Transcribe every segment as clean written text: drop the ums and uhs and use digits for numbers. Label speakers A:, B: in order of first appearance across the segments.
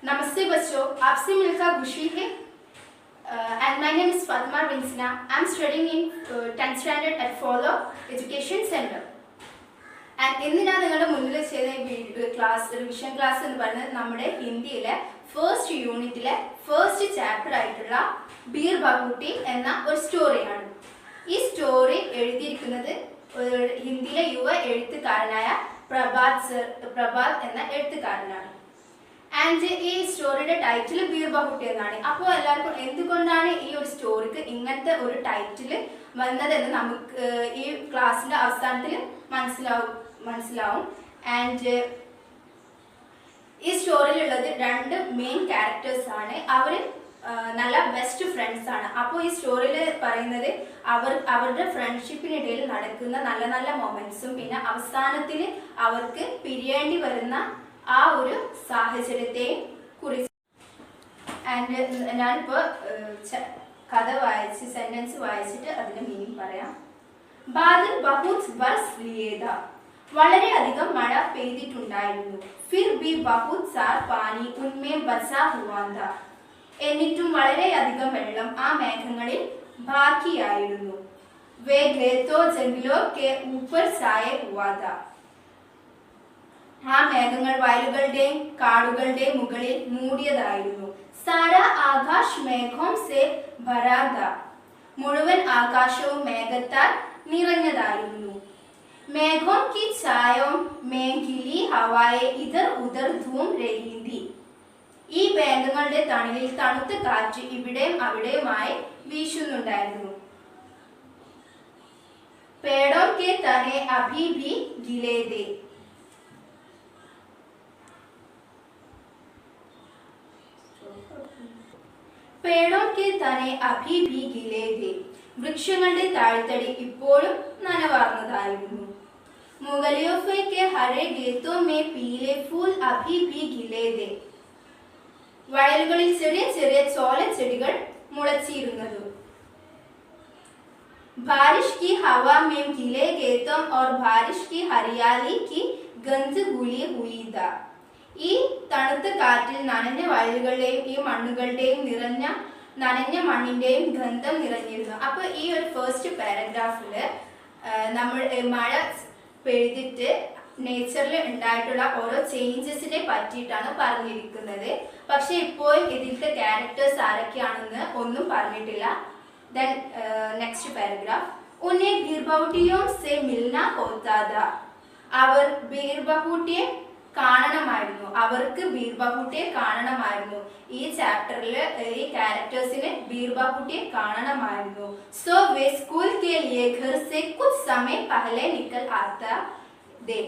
A: नमस्ते बच्चों, आपसे मिलकर खुशी है। And my name is Fatma Vinsina. I'm studying in 10th standard at Follow Education Center. And ഇന്ന് ഞാൻ നിങ്ങളുടെ മുന്നിൽ ചെയ്ത ക്ലാസ് റിവിഷൻ ക്ലാസ് എന്ന് പറയുന്നത് നമ്മുടെ ഹിന്ദിയിലെ ഫസ്റ്റ് യൂണിറ്റിലെ ഫസ്റ്റ് ചാപ്റ്റർ ആയിട്ടുള്ള ബീർ ബഹൂട്ടി എന്ന ഒരു സ്റ്റോറിയാണ്. ഈ സ്റ്റോറി എഴുതിയിരിക്കുന്നത് ഹിന്ദിയിലെ യുവ എഴുത്തുകാരനായ പ്രഭാത് എന്ന എഴുത്തുകാരനാണ്. ആൻഡ് ഈ സ്റ്റോറിയുടെ ടൈറ്റിൽ ബീർ ബഹൂട്ടി എന്നാണ്. അപ്പോൾ എല്ലാവർക്കും എന്തുകൊണ്ടാണ് ഈ ഒരു സ്റ്റോറിക്ക് ഇങ്ങനത്തെ ഒരു ടൈറ്റിൽ വന്നതെന്ന് നമുക്ക് ഈ ക്ലാസ്സിന്റെ അവസാനത്തിൽ മനസ്സിലാവും. ആൻഡ് ഈ സ്റ്റോറിയിലുള്ളത് രണ്ട് മെയിൻ ക്യാരക്ടേഴ്സ് ആണ്. അവർ നല്ല ബെസ്റ്റ് ഫ്രണ്ട്സ് ആണ്. അപ്പോൾ ഈ സ്റ്റോറിയിൽ പറയുന്നത് അവരുടെ ഫ്രണ്ട്ഷിപ്പിനിടയിൽ നടക്കുന്ന നല്ല നല്ല മൊമെന്റ്സും പിന്നെ അവസാനത്തിൽ അവർക്ക് പിരിയേണ്ടി വരുന്ന ആ ഒരു സാഹചര്യത്തെയും കുറിച്ച്. ആൻഡ് ഞാനിപ്പോൾ കഥ വായിച്ച് സെന്റൻസ് വായിച്ചിട്ട് അതിന്റെ മീനിങ് പറയാം. ബാദൽ ബഹുത് ബർസ് ലിയേത, വളരെയധികം മഴ പെയ്തിട്ടുണ്ടായിരുന്നു. ഫിർ ബി ബഹുത് സാർ പാനി ഉന്മേ ബസാ ഹുവാ താ, എന്നിട്ടും വളരെയധികം വെള്ളം ആ മേഘങ്ങളിൽ ബാക്കിയായിരുന്നു. വേ ഖേതോ ജംഗലോ കെ ഊപ്പർ സായെ ഹുവാ താ, ആ മേഘങ്ങൾ വയലുകളുടെയും കാടുകളുടെയും മുകളിൽ മൂടിയതായിരുന്നു. സാര ആകാശ് മേഘം സെ ഭരാ താ, മുഴുവൻ ആകാശവും മേഘത്താൽ നിറഞ്ഞതായിരുന്നു. മേഘം കി ഛായോ മേ ഗിലി ഹവായെ ഇധർ ഉധർ ധൂം രഹി थी, ഈ മേഘങ്ങളുടെ തണലിൽ തണുത്ത കാറ്റ് ഇവിടെയും അവിടെയുമായി വീശുന്നുണ്ടായിരുന്നു. പേടോ കെ തനെ അഭി ഭി ഗിലേ ദേ, പേടോ കെ തനെ അഭി ഭി ഗിലേ ദേ, വൃക്ഷങ്ങളുടെ താഴ്ത്തടി ഇപ്പോഴും നനവാർന്നതായിരുന്നു. മുഗലിയോഫെ കെ ഹരെ ഗേത്തോ മേ പീലെ ഫൂൽ അഭി ഭി ഗിലേ ദേ, വയലുകളിൽ ചെറിയ ചെറിയ ചോലച്ചെടികൾ മുളച്ചിരുന്നത്. बारिश की हवा में गीले खेतों और बारिश की हरियाली की गंध घुली हुई था, ഈ തണുത്ത കാറ്റിൽ നനഞ്ഞ വയലുകളുടെയും ഈ മണ്ണുകളുടെയും നനഞ്ഞ മണ്ണിന്റെയും ഗന്ധം നിറഞ്ഞിരുന്നു. അപ്പൊ ഈ ഒരു ഫസ്റ്റ് പാരഗ്രാഫില് നമ്മൾ മഴ പെയ്തിട്ട് നേച്ചറിൽ ഉണ്ടായിട്ടുള്ള ഓരോ ചേഞ്ചസിനെ പറ്റിയിട്ടാണ് പറഞ്ഞിരിക്കുന്നത്. പക്ഷെ ഇപ്പോഴും ഇതിലത്തെ ക്യാരക്ടേഴ്സ് ആരൊക്കെയാണെന്ന് ഒന്നും പറഞ്ഞിട്ടില്ല. Then next paragraph, उन्हें बीरबहुटियों से मिलना होता था, അവർ ബീർബഹൂട്ടിയെ കാണണമായിരുന്നു. അവർക്ക് ബീർബഹൂട്ടിയെ കാണണമായിരുന്നു. ഈ ചാപ്റ്ററിൽ ഈ ക്യാരക്ടേഴ്സിന് ബീർബഹൂട്ടിയെ കാണണമായിരുന്നു. സോ വേ സ്കൂൾ के लिए घर से कुछ समय पहले निकल आता थे,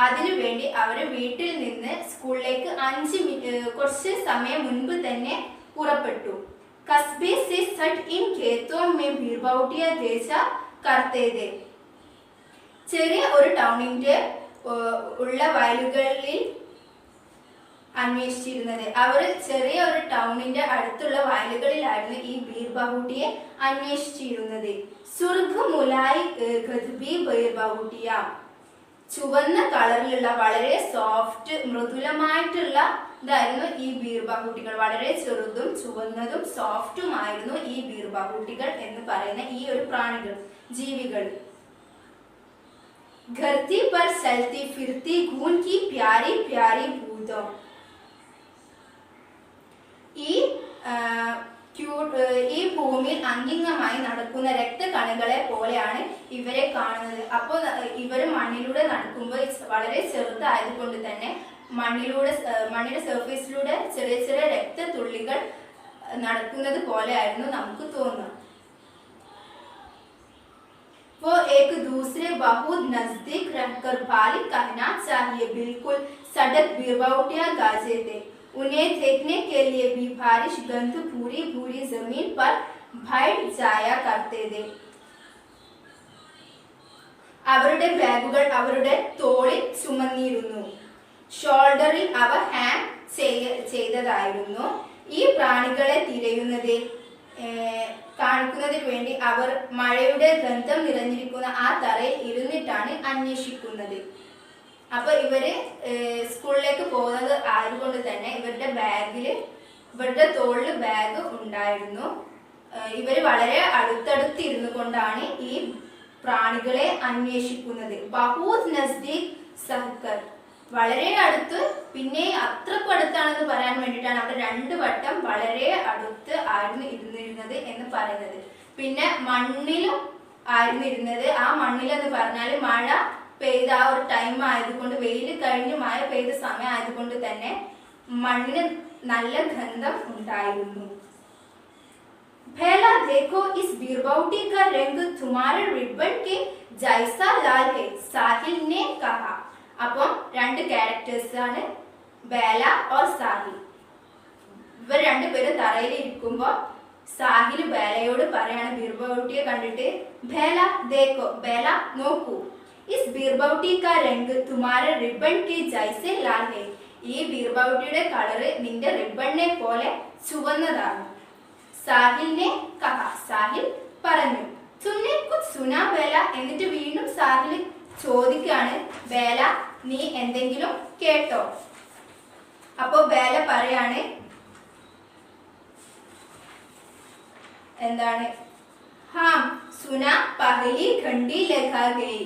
A: അതിനുവേണ്ടി അവര് വീട്ടിൽ നിന്ന് സ്കൂളിലേക്ക് 5 മിനിറ്റ് കുറച്ച് സമയം മുൻപ് തന്നെ പുറപ്പെട്ടു. कस्बे से सट इन खेतों में बीरबहुटिया जैसा करते थे, ചെറിയ ഒരു ടൗണിന്റെ ഉള്ള വയലുകളിൽ അന്വേഷിച്ചിരുന്നത്. അവർ ചെറിയ ഒരു ടൗണിന്റെ അടുത്തുള്ള വയലുകളിലായിരുന്നു ഈ ബീർബഹൂട്ടിയെ അന്വേഷിച്ചിരുന്നത്. സുർഖ് മുലായി ഗദ്ബി ബീർബഹൂട്ടിയ, ചുവന്ന കളറിലുള്ള വളരെ സോഫ്റ്റ് മൃദുലമായിട്ടുള്ള ഇതായിരുന്നു ഈ ബീർബഹൂട്ടികൾ. വളരെ ചെറുതും ചുവന്നതും സോഫ്റ്റുമായിരുന്നു ഈ ബീർബഹൂട്ടികൾ എന്ന് പറയുന്ന ഈ ഒരു പ്രാണികൾ, ജീവികൾ. ധർത്തി പർ ചൽത്തി ഫിർത്തി ഖൂൻ കി പ്യാരി പ്യാരി ബൂന്ദോं, ഈ ഭൂമിയിൽ അങ്ങിങ്ങമായി നടക്കുന്ന രക്തകണകളെ പോലെയാണ് ഇവരെ കാണുന്നത്. അപ്പോൾ ഇവർ മണ്ണിലൂടെ നടക്കുമ്പോൾ വളരെ ചെറുതായതുകൊണ്ട് തന്നെ മണ്ണിന്റെ സർഫേസിലൂടെ ചെറിയ ചെറിയ രക്തത്തുള്ളികൾ നടക്കുന്നത് പോലെയായിരുന്നു നമുക്ക് തോന്നുക. वो एक दूसरे बहुत नजदीक रहकर बालिक कहना चाहिए, बिल्कुल सड़क बीरबहुटिया गाजे थे, उन्हें देखने के लिए भी बारिश गंध पूरी पूरी जमीन पर बैठ जाया करते थे. അവരുടെ ബാഗുകൾ അവരുടെ തോളിൽ ചുമന്നിരുന്നു. ഷോൾഡറിൽ അവ ഹാങ് ചെയ്തതായിരുന്നു. ഈ പ്രാണികളെ തിരയുന്നത് കാണിക്കുന്നതിന് വേണ്ടി അവർ മഴയുടെ ഗന്ധം നിറഞ്ഞിരിക്കുന്ന ആ തറയിൽ ഇരുന്നിട്ടാണ് അന്വേഷിക്കുന്നത്. അപ്പൊ ഇവര് സ്കൂളിലേക്ക് പോകുന്നത് ആയതുകൊണ്ട് തന്നെ ഇവരുടെ ബാഗിൽ ഇവരുടെ തോളിൽ ബാഗ് ഉണ്ടായിരുന്നു. ഇവര് വളരെ അടുത്തടുത്തിരുന്നു കൊണ്ടാണ് ഈ പ്രാണികളെ അന്വേഷിക്കുന്നത്. ബഹൂത് നസ്ദീക് സഹ്കർ, വളരെ അടുത്ത്, പിന്നെ അത്രക്കും അടുത്താണെന്ന് പറയാൻ വേണ്ടിയിട്ടാണ് അവിടെ 2 വട്ടം വളരെ അടുത്ത് ആയിരുന്നു ഇരുന്നിരുന്നത് എന്ന് പറയുന്നത്. പിന്നെ മണ്ണിലും ആയിരുന്നു ഇരുന്നത്. ആ മണ്ണിലെന്ന് പറഞ്ഞാൽ മഴ പെയ്ത ആ ഒരു ടൈം ആയതുകൊണ്ട്, വെയിൽ കഴിഞ്ഞ് മഴ പെയ്ത സമയം ആയതുകൊണ്ട് തന്നെ മണ്ണിന് നല്ല ഗന്ധം ഉണ്ടായിരുന്നു. पहला देखो इस बीरबौटी का रंग तुम्हारे रिबन के जैसा लाल है, साहिल ने कहा. അപ്പം 2 ക്യാരക്ടേഴ്സ് ആണ് ബേല ഓർ സാഹിൽ. ഇവർ 2 പേരും തറയിൽ ഇരിക്കുമ്പോൾ സാഹിൽ ബേലയോട് പറയാണ്, ബീർബൗട്ടിയെ കണ്ടിട്ട്, ബേല ദേഖോ, ബേല നോക്കൂ, ഇസ് ബീർബൗട്ടി കാ രംഗ് തുമാരെ റിബൺ കെ ജൈസെ ലാൽ ഹെ, ഈ ബീർബൗട്ടിയുടെ കളറ് നിന്റെ റിബണിനെ പോലെ ചുവന്നതാണ്. സാഹിലിനെ കഹ, സാഹിൽ പറഞ്ഞു. തുമ്നെ കുച്ച് സുനാ ബേല, എന്നിട്ട് വീണ്ടും സാഹിൽ ചോദിക്കാണ്, ബേല നീ എന്തെങ്കിലും കേട്ടോ? അപ്പോ ബേല പറയാണ്, എന്താണ്, ഹാം സുനാ പഹലി ഘണ്ടി ലഗാ ഗയി,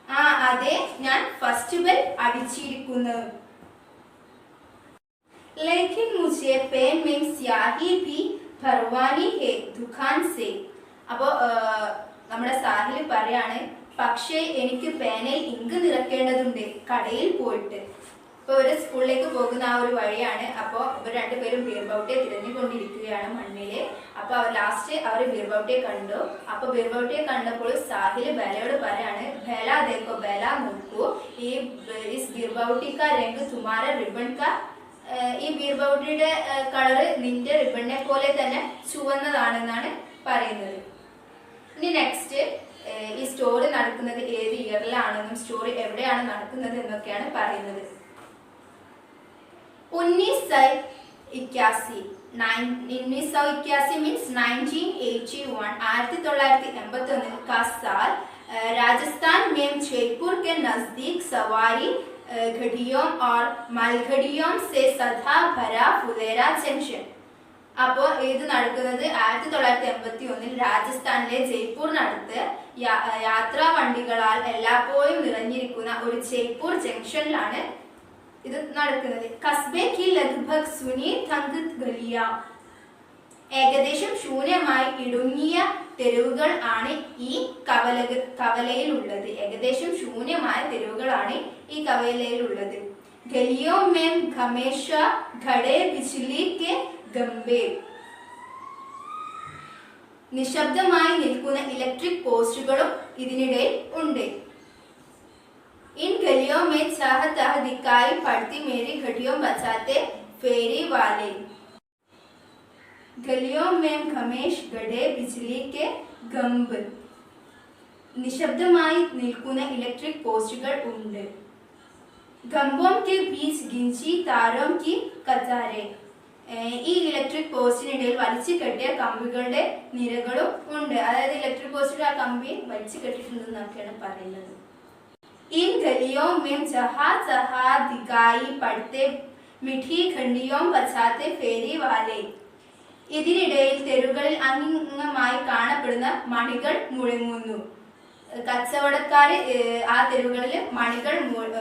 A: ആ അതെ ഞാൻ ഫസ്റ്റ് ബെൽ അടിച്ചിരിക്കുന്നു. लेकिन मुझे पेन में स्याही भी भरवानी है दुकान से. അപ്പോൾ നമ്മുടെ സാഹിൽ പറയാണ്, പക്ഷേ എനിക്ക് പേനയിൽ ഇങ്ക് നിറക്കേണ്ടതുണ്ട് കടയിൽ പോയിട്ട്. ഇപ്പോൾ ഒരു സ്കൂളിലേക്ക് പോകുന്ന ആ ഒരു വഴിയാണ്. അപ്പോൾ ഇവർ 2 പേരും ബീർബൗട്ടിയെ തിരഞ്ഞുകൊണ്ടിരിക്കുകയാണ് മണ്ണില്. അപ്പോൾ അവർ ലാസ്റ്റ് അവർ ബീർബൗട്ടിയെ കണ്ടു. അപ്പോൾ ബീർബൗട്ടിയെ കണ്ടപ്പോൾ സാഹിൽ ബേലയോട് പറയാണ്, ബേല ദേഖോ, ബേല നോക്കൂ, ഈ ബീർബൗട്ടി കാ രംഗ് തുമാര റിബൺ കാ, ഈ ബീർബൗട്ടിയുടെ കളറ് നിന്റെ റിബണിനെ പോലെ തന്നെ ചുവന്നതാണെന്നാണ് പറയുന്നത്. ഇനി നെക്സ്റ്റ് ഈ സ്റ്റോറി നടക്കുന്നത് ഏത് ഇയറിലാണെന്നും സ്റ്റോറി എവിടെയാണ് നടക്കുന്നത് എന്നൊക്കെയാണ് പറയുന്നത്. 1981 means 1981, 1981 का साल राजस्थान में जयपुर के नजदीक सवारी घड़ियों और मालगाड़ियों से सदा भरा फुलेरा जंक्शन. അപ്പോൾ ഇത് നടക്കുന്നത് 1981 രാജസ്ഥാനിലെ ജയ്പൂരിനടുത്ത് യാത്രാ വണ്ടികളാൽ എല്ലാപ്പോഴും നിറഞ്ഞിരിക്കുന്ന ഒരു ജയ്പൂർ ജംഗ്ഷനിലാണ് ഇത് നടക്കുന്നത്. കസ്ബെ കി ലഗ്ഭഗ് സുനി തങ്ക് ഗലിയ, ഏകദേശം ശൂന്യമായി ഇടുങ്ങിയ തെരുവുകൾ ആണ് ഈ കവലയിലുള്ളത്. ഏകദേശം ശൂന്യമായ തെരുവുകളാണ് ഈ കവലയിലുള്ളത്. ഗലിയോ മേം ഹമേഷ ഘടേ ബിജ്ലി കെ ഗംബേ, നിശബ്ദമായി നിൽക്കുന്ന ഇലക്ട്രിക് പോസ്റ്റുകളും ഇതിനിടയിൽ ഉണ്ട്. इन गलियों में चाह ताह दिखाई पड़ती मेरी घड़ियों बचाते फेरी वाले, गलियों में ഖമേഷ ഘടേ ബിജ്ലി കെ ഗംബ്, നിശബ്ദമായി നിൽക്കുന്ന ഇലക്ട്രിക് പോസ്റ്റുകൾ ഉണ്ട്. ഗംബോം കെ ബീച്ച് ഗിഞ്ചി താരോം കി കതാരെ, ഈ ഇലക്ട്രിക് പോസ്റ്റിനിടയിൽ വലിച്ചു കെട്ടിയ കമ്പികളുടെ നിരകളും ഉണ്ട്. അതായത് ഇലക്ട്രിക് പോസ്റ്റിൽ ആ കമ്പി വലിച്ചു കെട്ടിയിട്ടുണ്ടെന്നൊക്കെയാണ് പറയുന്നത്. इन गलियों में जहाँ जहाँ दिखाई पड़ते मिठी घंटियों बजाते फेरी वाले, ഇതിനിടയിൽ തെരുവുകളിൽ അങ്ങിങ്ങമായി കാണപ്പെടുന്ന മണികൾ മുഴങ്ങുന്നു. കച്ചവടക്കാർ ആ തെരുവുകളിൽ മണികൾ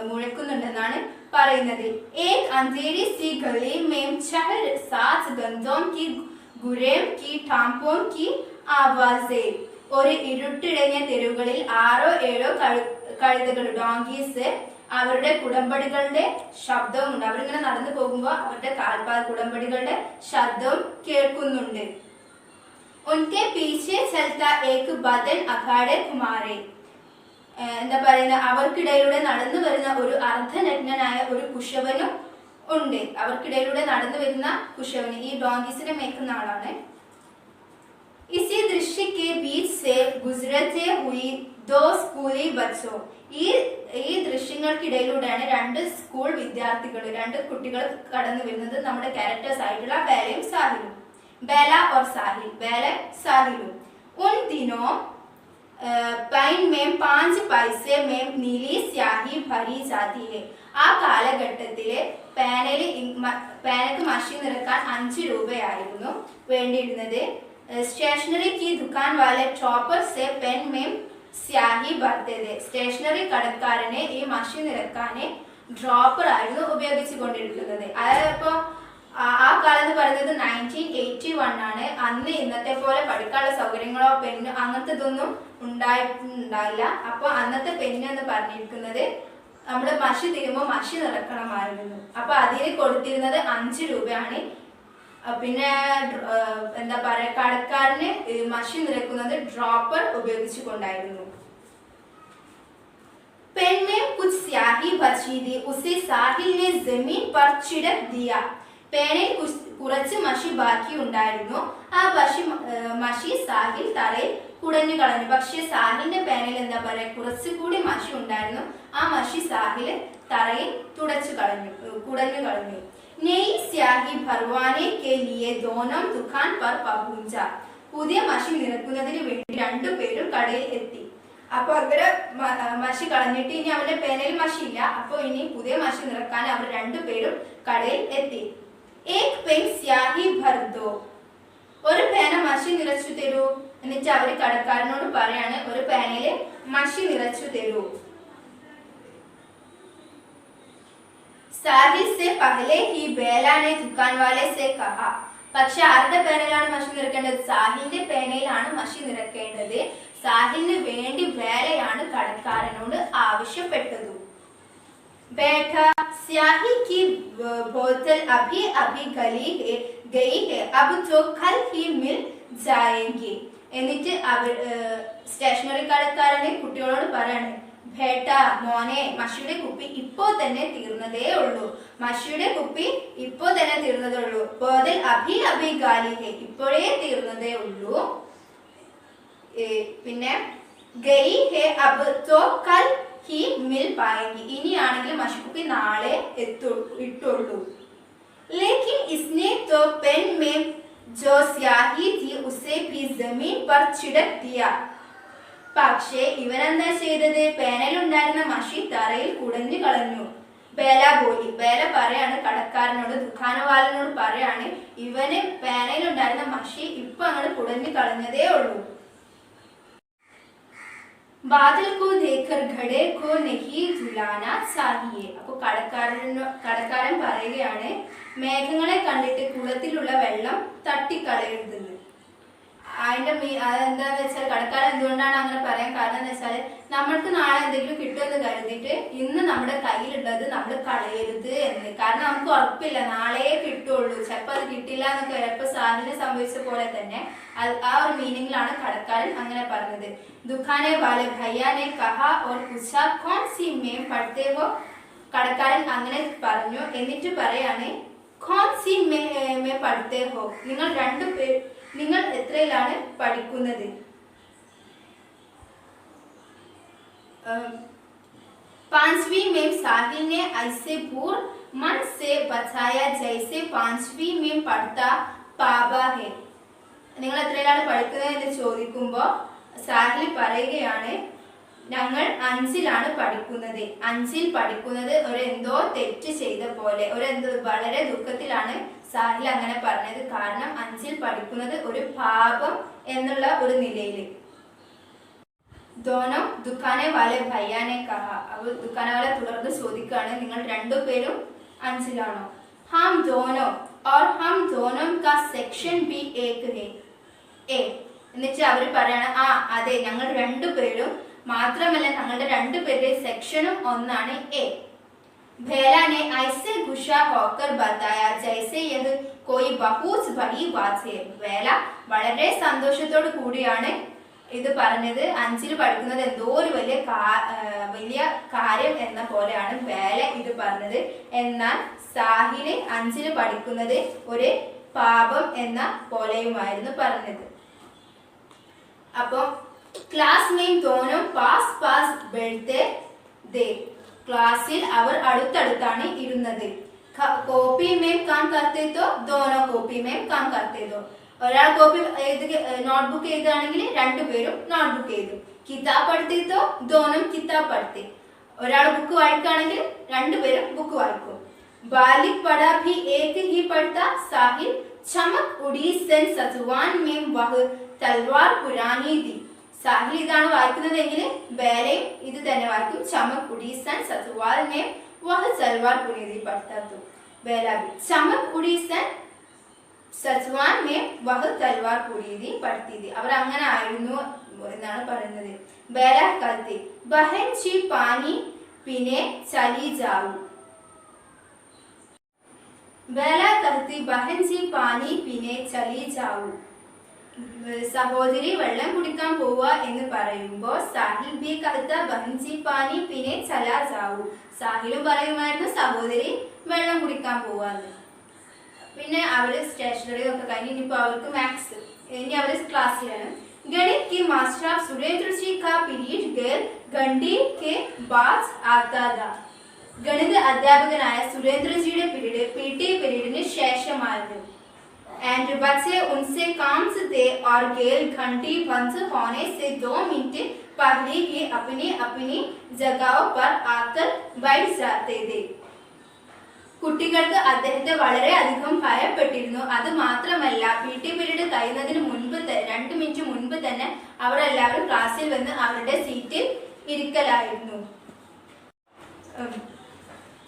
A: മുഴക്കുന്നുണ്ടെന്നാണ് പറയുന്നത്. एक अंधेरी सी गली में छह सात गंधों की गुरेम की ठाम्पों की आवाज़ें, ഒരു ഇരുട്ടിടഞ്ഞ തെരുവുകളിൽ 6-7 കഴുതകൾ, ഡോങ്കീസ്, അവരുടെ കുടമ്പടികളുടെ ശബ്ദവുമുണ്ട്. അവരിങ്ങനെ നടന്നു പോകുമ്പോൾ അവരുടെ കാൽപാദ കുടമ്പടികളുടെ ശബ്ദവും കേൾക്കുന്നുണ്ട്. ഉൻകെ പീछे चलता एक बदन अखाड़े कुमारे, എന്താ പറയുന്ന, അവർക്കിടയിലൂടെ നടന്നു വരുന്ന ഒരു അർദ്ധനഗ്നനായ ഒരു കുശവനും ഉണ്ട്. അവർക്കിടയിലൂടെ നടന്നു വരുന്ന കുശവന്, ഈ ഡോങ്കീസിനെ മേക്കുന്ന ആളാണ്. इसी दृश्य के बीच से गुजरते हुई दो स्कूली बच्चों, ഈ ദൃശ്യങ്ങൾക്കിടയിലൂടെയാണ് 2 സ്കൂൾ വിദ്യാർത്ഥികൾ, 2 കുട്ടികൾ കടന്നു വരുന്നത്. നമ്മുടെ ക്യാരക്ടേഴ്സ് ആയിട്ടുള്ള ബേലയും സാഹിലും. ബേല और साहिल, ബേല സാഹിലും. उन दिनों पैन में 5 पैसे में नीली स्याही भरी जाती है, ആ കാലഘട്ടത്തിലെ പേനക്ക് മഷി നിറക്കാൻ 5 രൂപയായിരുന്നു വേണ്ടിയിരുന്നത്. സ്റ്റേഷനറി की दुकान वाले चॉपर से पेन में स्याही भरते थे. സ്റ്റേഷനറി കടക്കാരനെ ഈ മഷി നിറക്കാനെ ഡ്രോപ്പർ ആയിരുന്നു ഉപയോഗിച്ചു കൊണ്ടിരിക്കുന്നത്. അതായത് ഇപ്പോൾ ആ കാലം എന്ന് പറയുന്നത് 1981 ആണ്. അന്ന് ഇന്നത്തെ പോലെ പഠിക്കാനുള്ള സൗകര്യങ്ങളോ പെന്ന് അങ്ങനത്തെ ഇതൊന്നും ഉണ്ടായിട്ടില്ല. അപ്പോൾ അന്നത്തെ പെന്ന് എന്ന് പറഞ്ഞിരിക്കുന്നത് നമ്മുടെ മഷി തീരുമ്പോൾ മഷി നിറക്കണമായിരുന്നു. അപ്പൊ അതിന് കൊടുത്തിരുന്നത് 5 രൂപയാണ്. പിന്നെ എന്താ പറയാ, കടക്കാരന് മഷി നിറക്കുന്നത് ഡ്രോപ്പർ ഉപയോഗിച്ചു കൊണ്ടായിരുന്നു. पेन में कुछ स्याही बची थी, उसे साहिल ने जमीन पर छिड़क दिया. പേനയിൽ കുറച്ച് മഷി ബാക്കി ഉണ്ടായിരുന്നു. ആ മഷി സാഹിൽ തറയിൽ കുടഞ്ഞു കളഞ്ഞു. പക്ഷെ സാഹിലിന്റെ പേനയിൽ എന്താ പറയാ, കുറച്ചുകൂടി മഷി ഉണ്ടായിരുന്നു. ആ മഷി സാഹിൽ തറയിൽ കുടഞ്ഞു കളഞ്ഞു. नई स्याही भरवाने के लिए दोनों दुकान पर पहुंचा. പുതിയ മഷി നിറക്കുന്നതിന് വേണ്ടി രണ്ടുപേരും കടയിൽ എത്തി. അപ്പൊ അവര് മഷി കളഞ്ഞിട്ട് ഇനി അവന്റെ പേനയിൽ മഷി ഇല്ല. അപ്പൊ ഇനി പുതിയ മഷി നിറക്കാൻ അവർ രണ്ടുപേരും കടയിൽ എത്തി. एक पेन स्याही भर दो. ഒരു പേന മഷി നിറച്ചു തരൂ. എന്നിട്ട് അവര് കടക്കാരനോട് പറയാണ്, ഒരു പേനയില് മഷി നിറച്ചു തരൂ. साहिल से पहले ही बेला ने दुकान वाले से कहा. പക്ഷെ ആരുടെ പേനയിലാണ് മഷി നിറക്കേണ്ടത്? സാഹിലിന്റെ പേനയിലാണ് മഷി നിറക്കേണ്ടത്. സാഹിലിന് വേണ്ടി വേലയാണ് കടക്കാരനോട് ആവശ്യപ്പെട്ടത്. बेटा, स्याही की बोतल अभी अभी गई है, अब तो कल ही मिल जाएगी. എന്നിട്ട് സ്റ്റേഷനറി കടക്കാരനെ കുട്ടികളോട് പറയാണ്, ബേട്ട മോനെ, മഷിയുടെ കുപ്പി ഇപ്പോ തന്നെ തീർന്നതേ ഉള്ളൂ. മഷിയുടെ കുപ്പി ഇപ്പോ തന്നെ തീർന്നതേ ഉള്ളൂ. ബോതൽ അഭി അഭി ഗാലി ഹെ, ഇപ്പോഴേ തീർന്നതേ ഉള്ളൂ. പിന്നെ ഗൈ ഹെ അബ് തോ കൽ ഹി മിൽ പായെങ്കി, ഇനിയാണെങ്കിൽ മഷിക്കുപ്പി നാളെ ഇട്ടുള്ളൂ. ലേക്കിൻ ഇസ്നെ തോ പെൻ മേ ജോ സ്യാഹി थी उसे भी जमीन पर छिड़क दिया. പക്ഷേ ഇവനെന്താ ചെയ്തത്? പേനയിലുണ്ടായിരുന്ന മഷി തറയിൽ കുടഞ്ഞു കളഞ്ഞു. ബേല ബോലി, ബേല പറയാണ് കടക്കാരനോട്, ദുഃഖാനവാലനോട് പറയാണ്, ഇവന് പേനയിലുണ്ടായിരുന്ന മഷി ഇപ്പൊ അങ്ങോട്ട് കുടഞ്ഞു കളഞ്ഞതേ ഉള്ളൂ. ബാദൽ കോ ദേഖർ ഘടേ കോ നഹി ധുലാനാ ചാഹിയേ. അപ്പൊ കടക്കാരൻ പറയുകയാണ്, മേഘങ്ങളെ കണ്ടിട്ട് കുളത്തിലുള്ള വെള്ളം തട്ടിക്കളയരുതെന്ന്. അതെന്താന്ന് വെച്ചാൽ കടക്കാരൻ എന്തുകൊണ്ടാണ് അങ്ങനെ പറയാൻ കാരണം എന്ന് വെച്ചാൽ, നമ്മൾക്ക് നാളെ എന്തെങ്കിലും കിട്ടുമെന്ന് കരുതിയിട്ട് ഇന്ന് നമ്മുടെ കയ്യിലുള്ളത് നമ്മൾ കളയരുത് എന്ന്. കാരണം നമുക്ക് ഉറപ്പില്ല നാളെ കിട്ടുള്ളൂ, ചിലപ്പോൾ അത് കിട്ടില്ല എന്നൊക്കെ വരാം. ഇപ്പൊ സാഹിലിന് സംഭവിച്ച പോലെ തന്നെ ആ ഒരു മീനിങ്ങിലാണ് കടക്കാരൻ അങ്ങനെ പറഞ്ഞത്. ദുഖാനെ വാലെ ഭയ്യാനെ കഹാ ഓർ പുച്ഛാ കോൺ സി മേം പഠിത്തേ ഹോ. കടക്കാരൻ അങ്ങനെ പറഞ്ഞു. എന്നിട്ട് പറയാണ്, കോൺ സി മേ പഠിത്തേ ഹോ, നിങ്ങൾ എത്രയിലാണ് പഠിക്കുന്നത്? पांचवी में साहिल ने ऐसे पूर मन से बचाया जैसे पांचवी में पढ़ता पाबा है. നിങ്ങൾ എത്രയിലാണ് പഠിക്കുന്നത് എന്ന് ചോദിക്കുമ്പോൾ സാഹിൽ പറയുകയാണ്, ഞങ്ങൾ 5ലാണ് പഠിക്കുന്നത്. 5ൽ പഠിക്കുന്നത് എന്തോ തെറ്റ് ചെയ്ത പോലെ, വളരെ ദുഃഖത്തിലാണ് സാഹിൽ അങ്ങനെ പറഞ്ഞത്. കാരണം 5ൽ പഠിക്കുന്നത് ഒരു പാപം എന്നുള്ള ഒരു നിലയിൽ. ദോനോ ദുഃഖാനെ വാലെ ഭയ്യാനെ കഹ. അപ്പോൾ ദുഃഖാനെ വാലെ തുടർന്ന് ചോദിക്കുകയാണ്, നിങ്ങൾ രണ്ടുപേരും 5ലാണോ? ഹം ദോനോ और हम दोनों का सेक्शन भी एक है. എന്നിട്ട് അവർ പറയാണ്, ആ അതെ, ഞങ്ങൾ രണ്ടുപേരും, മാത്രമല്ല ഞങ്ങളുടെ രണ്ടുപേരുടെ സെക്ഷനും ഒന്നാണ് എ. भेला ने ऐसे गुस्सा होकर बताया जैसे यह कोई बहुत बड़ी बात है. വേല വളരെ സന്തോഷത്തോടു കൂടിയാണ് ഇത് പറഞ്ഞത്. 5ൽ പഠിക്കുന്നത് എന്തോ ഒരു വലിയ കാര്യം എന്ന പോലെയാണ് വേല ഇത് പറഞ്ഞത്. എന്നാൽ സാഹില് 5ൽ പഠിക്കുന്നത് ഒരു പാപം എന്ന പോലെയുമായിരുന്നു പറഞ്ഞത്. അപ്പൊ ക്ലാസ് में दोनों पास पास बैठते थे. ക്ലാസ്സിൽ അവർ അടുത്തടുത്താണ് ഇരുന്നത്. കോപ്പി മേം കാം കർത്തേ തോ ദോനോ കോപ്പി മേം കാം കർത്തേ തോ. ഒരാൾ കോപ്പി നോട്ട്ബുക്ക് എഴുതുകയാണെങ്കിൽ രണ്ടുപേരും നോട്ട്ബുക്ക് എഴുതും. കിതാബ് പഠിത്തേ തോ ദോനും കിതാബ് പഠിത്തേ. ഒരാൾ ബുക്ക് വായിക്കുകയാണെങ്കിൽ രണ്ടുപേരും ബുക്ക് വായിക്കും. ബാലിക് പടാ ഭി ഏക് ഹി പഠ്താ സാഹിൽ ചമക് ഉടി സൻ സത്വാൻ മേം വഹ് തൽവാർ പുരാനി ദി. സാഹിൽ ഇതാണ് വായിക്കുന്നതെങ്കിൽ ബേലയും ഇത് തന്നെ വായിക്കും. ചമക് ഉടി സൻ സത്വാൻ മേം വഹ് തൽവാർ പുരാനി ദി പഠ്താ തോ ബേല ഭി ചമക് ഉടി സൻ സത്വാൻ മേം വഹ് തൽവാർ പുരാനി ദി പഠ്തി ദി. അവർ അങ്ങനെ ആയിരുന്നു എന്നാണ് പറയുന്നത്. ബേല കൽത്തി ബഹൻ ജി പാനി പീനെ ചലി ജാവൂ. ബേല കൽത്തി ബഹൻ ജി പാനി പീനെ ചലി ജാവൂ. സഹോദരി വെള്ളം കുടിക്കാൻ പോവുക എന്ന് പറയുമ്പോൾ സാഹിൽ ബി കൽത്ത ബഹൻ ജി പാനി പീനെ ചലാ ജാവൂ. സാഹിലും പറയുമായിരുന്നു സഹോദരി വെള്ളം കുടിക്കാൻ പോവാന്ന്. പിന്നെ അവര് സ്റ്റേഷനറി ഒക്കെ കഴിഞ്ഞ് ഇനിയിപ്പോ അവർക്ക് മാത്സ്, ഇനി അവര് ക്ലാസ്സിലാണ്. गणित के मास्टर सुरेंद्र जी का पीरियड गैर घंटे के बाद आता था. गणित अध्यापकनाയ സുരേന്ദ്രജിയുടെ പീരീഡ് PT പീരീഡിന് ശേഷമായിരുന്നു. एंड बच्चे उनसे काम से थे और गैर घंटी बंद होने से 2 मिनट पहले ही अपनी अपनी जगहों पर आकर बैठ जाते थे. കുട്ടികൾക്ക് അദ്ദേഹത്തെ വളരെയധികം ഭയപ്പെട്ടിരുന്നു. അത് മാത്രമല്ല PT പീരീഡ് കഴിയുന്നതിന് മുൻപ് 2 മിനിറ്റ് മുൻപ് തന്നെ അവരെല്ലാവരും ക്ലാസ്സിൽ വന്ന് അവരുടെ സീറ്റിൽ ഇരിക്കലായിരുന്നു.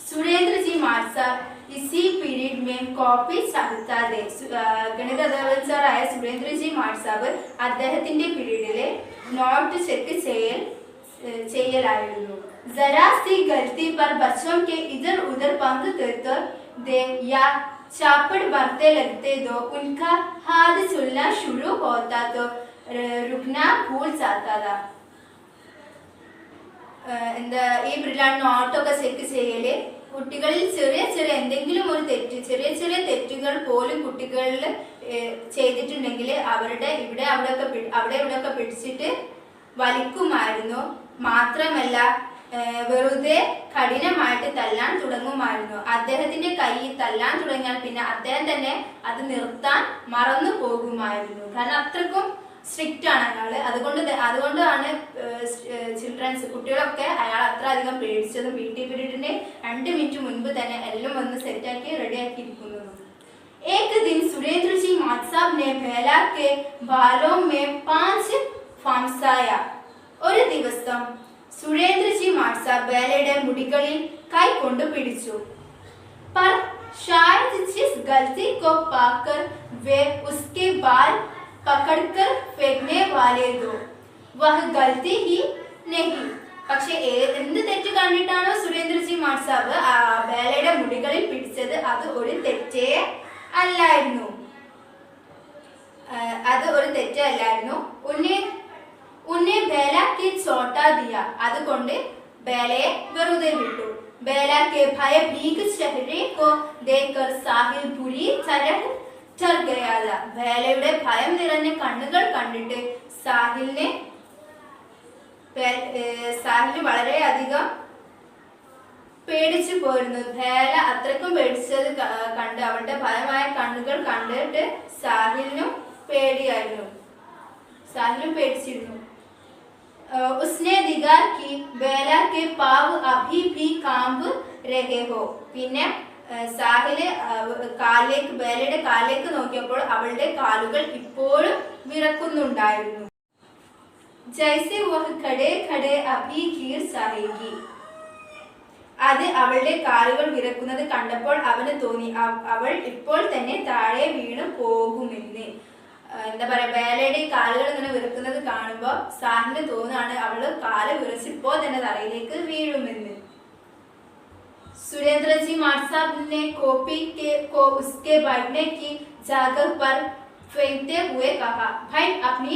A: സുരേന്ദ്ര ജി മാർസ ഇസി പീരീഡ് में कॉपी चाहता थे. ഗണിത അധ്യാപകനായ സുരേന്ദ്ര ജി മാർസാബ് അദ്ദേഹത്തിന്റെ പീരീഡിലെ നോട്ട് ചെക്ക് ചെയ്യലായിരുന്നു. जरा सी गलती पर बच्चों के इधर उधर पंख दे या चापड़ बरते लगते दो उनका हाथ चलना शुरू होता तो रुकना भूल जाता था. എന്താ ഈ പീരീഡിലാണ് നോട്ടൊക്കെ ചെക്ക് ചെയ്യല്. കുട്ടികളിൽ ചെറിയ ചെറിയ എന്തെങ്കിലും ഒരു തെറ്റ്, ചെറിയ ചെറിയ തെറ്റുകൾ പോലും കുട്ടികളിൽ ചെയ്തിട്ടുണ്ടെങ്കിൽ അവരുടെ അവിടെ ഇവിടെയൊക്കെ പിടിച്ചിട്ട് വലിക്കുമായിരുന്നു. മാത്രമല്ല വെറുതെ കഠിനമായിട്ട് തല്ലാൻ തുടങ്ങുമായിരുന്നു. അദ്ദേഹത്തിന്റെ കൈ തല്ലാൻ തുടങ്ങിയാൽ പിന്നെ അദ്ദേഹം തന്നെ അത് നിർത്താൻ മറന്നു പോകുമായിരുന്നു. കാരണം അത്രക്കും സ്ട്രിക്റ്റ് ആണ് അയാള്. അതുകൊണ്ടാണ് ചിൽഡ്രൻസ് കുട്ടികളൊക്കെ അയാൾ അത്ര അധികം പേടിച്ചതും PT പീരീഡിന്റെ 2 മിനിറ്റ് മുൻപ് തന്നെ എല്ലാം വന്ന് സെറ്റാക്കി റെഡിയാക്കി ഇരിക്കുന്നതും. एक दिन सुरेंद्र जी मार्साब ने बेला के बालों में 5 ഫംസായ. ഒരു ദിവസം സുരേന്ദ്രജി മാർസാ ബേലയുടെ മുടികളിൽ കൈ കൊണ്ട് പിടിച്ചു. पर शायद जिस गलती को पाकर वे उसके बाल पकड़कर फेंकने वाले दो वह गलती ही नहीं. പക്ഷെ എന്ത് തെറ്റ് കണ്ടിട്ടാണോ സുരേന്ദ്രജി മാർസാബ് ബേലയുടെ മുടികളിൽ പിടിച്ചത് അത് ഒരു തെറ്റേ അല്ലായിരുന്നു. ഉന്നെ ബേല കെ ചോട്ടാ ദിയ. അതുകൊണ്ട് ബേലയെ വെറുതെ വിട്ടു. ബേല കെ ഭയഭീത് ചെഹ്രെ കോ ദേഖർ സാഹിൽ ബുരി തരഹ് ഡർ ഗയാ था. ബേലയുടെ ഭയം നിറഞ്ഞ കണ്ണുകൾ കണ്ടിട്ട് സാഹിലിന് വളരെയധികം പേടിച്ചു പോയിരുന്നു. ബേല അത്രക്കും പേടിച്ചത് കണ്ട് അവളുടെ ഭയമായ കണ്ണുകൾ കണ്ടിട്ട് സാഹിലിനും പേടിച്ചിരുന്നു. उसने दिखा कि बेला के पाव अभी भी कांप रहे हो. പിന്നെ സാഹില് ബേലയുടെ കാലിലേക്ക് നോക്കിയപ്പോൾ അവളുടെ കാലുകൾ ഇപ്പോഴും വിറക്കുന്നുണ്ടായിരുന്നു. ജൈസെ വഹ് ഖഡേ ഖഡേ അഭി ഗീർ സാഹേഗി. അത് അവളുടെ കാലുകൾ വിറക്കുന്നത് കണ്ടപ്പോൾ അവന് തോന്നി അവൾ ഇപ്പോൾ തന്നെ താഴെ വീണു പോകുമെന്ന്. എന്താ പറയാ, ബേലയുടെ കാലുകൾ ഇങ്ങനെ വിറക്കുന്നത് കാണുമ്പോൾ സാഹിന് തോന്നാണ് അവള് കാല് വിറച്ചിപ്പോ തന്നെ തറയിലേക്ക് വീഴുമെന്ന്. सुरेंद्र जी मार्साब ने कॉपी को उसके बैठने की जगह पर फेंकते हुए कहा, भाई अपनी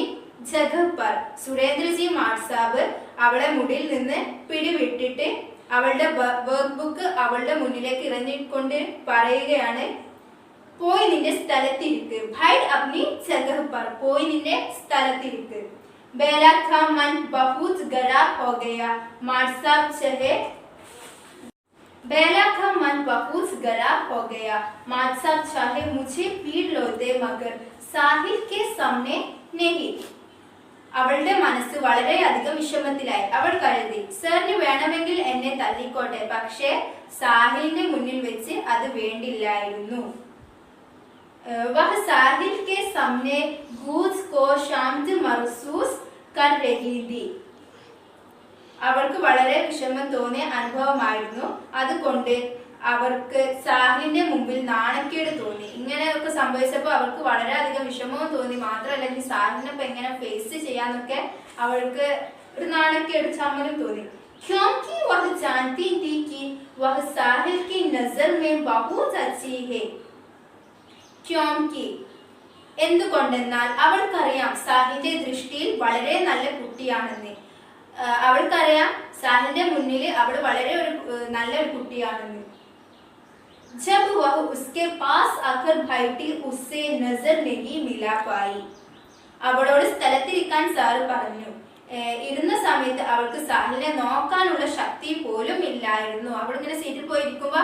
A: जगह पर. സുരേന്ദ്രജി മാർസാബ് അവളെ മുടിയിൽ നിന്ന് പിടിവിട്ടിട്ട് അവളുടെ വർക്ക് ബുക്ക് അവളുടെ മുന്നിലേക്ക് ഇറങ്ങിക്കൊണ്ട് പറയുകയാണ്, പോയി നിന്റെ സ്ഥലത്തിരിക്ക്. भाई अपनी जगह पर. പോയി നിന്റെ സ്ഥലത്തിരിക്ക്. बेला का मन बहुत खराब हो गया. मार्साब चाहे बेला का मन बहुत खराब हो गया. मार्साब चाहे मुझे पीट लो दे मगर साहिल के सामने नहीं. അവളുടെ മനസ്സ് വളരെയധികം വിഷമത്തിലായി. അവൾ കരുതി, സാറിന് വേണമെങ്കിൽ എന്നെ തല്ലിക്കോട്ടെ, പക്ഷേ സാഹിലിന്റെ മുന്നിൽ വെച്ച് അത് വേണ്ടില്ലായിരുന്നു. वह साहिल के सामने गूंज को शांत महसूस कर रही थी. അവൾക്ക് വളരെ വിഷമം തോന്നിയ അനുഭവമായിരുന്നു. അതുകൊണ്ട് അവർക്ക് സാഹിലിന്റെ മുമ്പിൽ നാണക്കേട് തോന്നി. ഇങ്ങനെയൊക്കെ സംഭവിച്ചപ്പോൾ അവൾക്ക് വളരെയധികം വിഷമവും തോന്നി. മാത്രമല്ല ഈ സാഹിലിനെ എങ്ങനെ ഫേസ് ചെയ്യാന്നൊക്കെ അവൾക്ക് ഒരു നാണക്കേട് ചമ്മലും തോന്നി. क्योंकि वह जानती थी कि वह साहिल की नजर में बहुत अच्छी है. क्योंकि എന്തുകൊണ്ടെന്നാൽ അവൾക്കറിയാം സാഹിലിന്റെ ദൃഷ്ടിയിൽ വളരെ നല്ല കുട്ടിയാണെന്ന്. അവൾക്കറിയാം സാഹിലിന്റെ മുന്നിൽ അവൾ വളരെ നല്ലൊരു കുട്ടിയാണെന്ന്. जब वह उसके पास आकर बैठी उससे नजर नहीं मिला पाई. അവളോട് സ്ഥലത്തിരിക്കാൻ സാറ് പറഞ്ഞു. ഇരുന്ന സമയത്ത് അവൾക്ക് സാഹിലിനെ നോക്കാനുള്ള ശക്തി പോലും ഇല്ലായിരുന്നു. അവളിങ്ങനെ സീറ്റിൽ പോയി ഇരിക്കുമ്പോ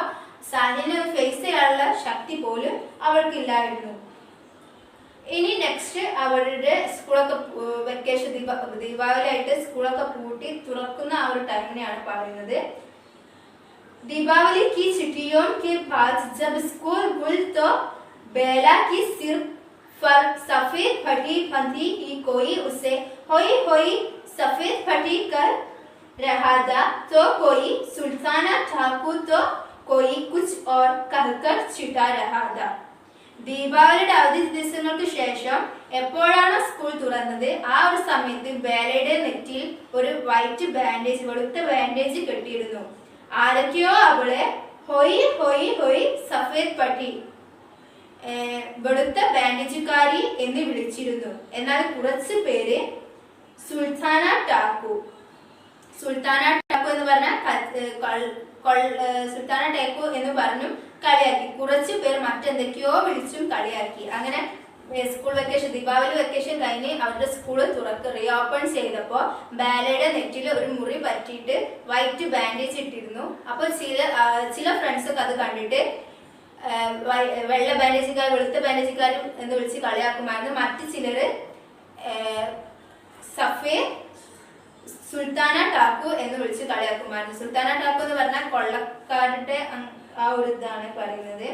A: സാഹിലിനെ ഫേസ് ചെയ്യാനുള്ള ശക്തി പോലും അവൾക്കില്ലായിരുന്നു. ഇനി നെക്സ്റ്റ് അവരുടെ സ്കൂളൊക്കെ വെക്കേഷൻ ദീപാവലിയായിട്ട് സ്കൂളൊക്കെ പൂട്ടി തുറക്കുന്ന ആ ഒരു ടൈമിനെയാണ് പറയുന്നത്. दीपावली की छुट्टियों के बाद जब स्कूल खुल तो बेला की सिर पर सफेद फटी बंधी ही कोई उसे होई होई सफेद फटी कर रहा था, तो कोई सुल्ताना ठाकुर, तो कोई कुछ और कहकर चिढ़ा रहा था. ദീപാവലിയുടെ അവധി ദിവസങ്ങൾക്ക് ശേഷം എപ്പോഴാണ് സ്കൂൾ തുറന്നത് ആ ഒരു സമയത്ത് ബേലയുടെ നെറ്റിയിൽ ഒരു വൈറ്റ് ബാൻഡേജ്, വെളുത്ത ബാൻഡേജ് കെട്ടിയിരുന്നു. ആരൊക്കെയോ അവളെ ഹൊയ് ഹൊയ് ഹൊയ് സഫേദ് പട്ടി, വെളുത്ത ബാൻഡേജുകാരി എന്ന് വിളിച്ചിരുന്നു. എന്നാൽ കുറച്ച് പേര് സുൽത്താന ടാക്കു എന്ന് പറഞ്ഞ സുൽത്താന ടാക്കു എന്ന് പറഞ്ഞു കളിയാക്കി. കുറച്ചു പേർ മറ്റെന്തൊക്കെയോ വിളിച്ചും കളിയാക്കി. അങ്ങനെ സ്കൂൾ വെക്കേഷൻ, ദീപാവലി വെക്കേഷൻ കഴിഞ്ഞ് അവരുടെ സ്കൂൾ റീഓപ്പൺ ചെയ്തപ്പോൾ ബാലയുടെ നെറ്റിൽ ഒരു മുറി പറ്റിയിട്ട് വൈറ്റ് ബാൻഡേജ് ഇട്ടിരുന്നു. അപ്പോൾ ചില ഫ്രണ്ട്സ് ഒക്കെ അത് കണ്ടിട്ട് വെള്ള ബാൻഡേജുകാർ, വെളുത്ത ബാൻഡേജുകാരും എന്ന് വിളിച്ച് കളിയാക്കുമായിരുന്നു. മറ്റു ചിലര് സഫേദ് സുൽത്താന ടാക്കു എന്ന് വിളിച്ച് കളിയാക്കുമായിരുന്നു. സുൽത്താന ടാക്കു എന്ന് പറഞ്ഞാൽ കൊള്ളക്കാരുടെ ആ ഒരു ഇതാണ് പറയുന്നത്.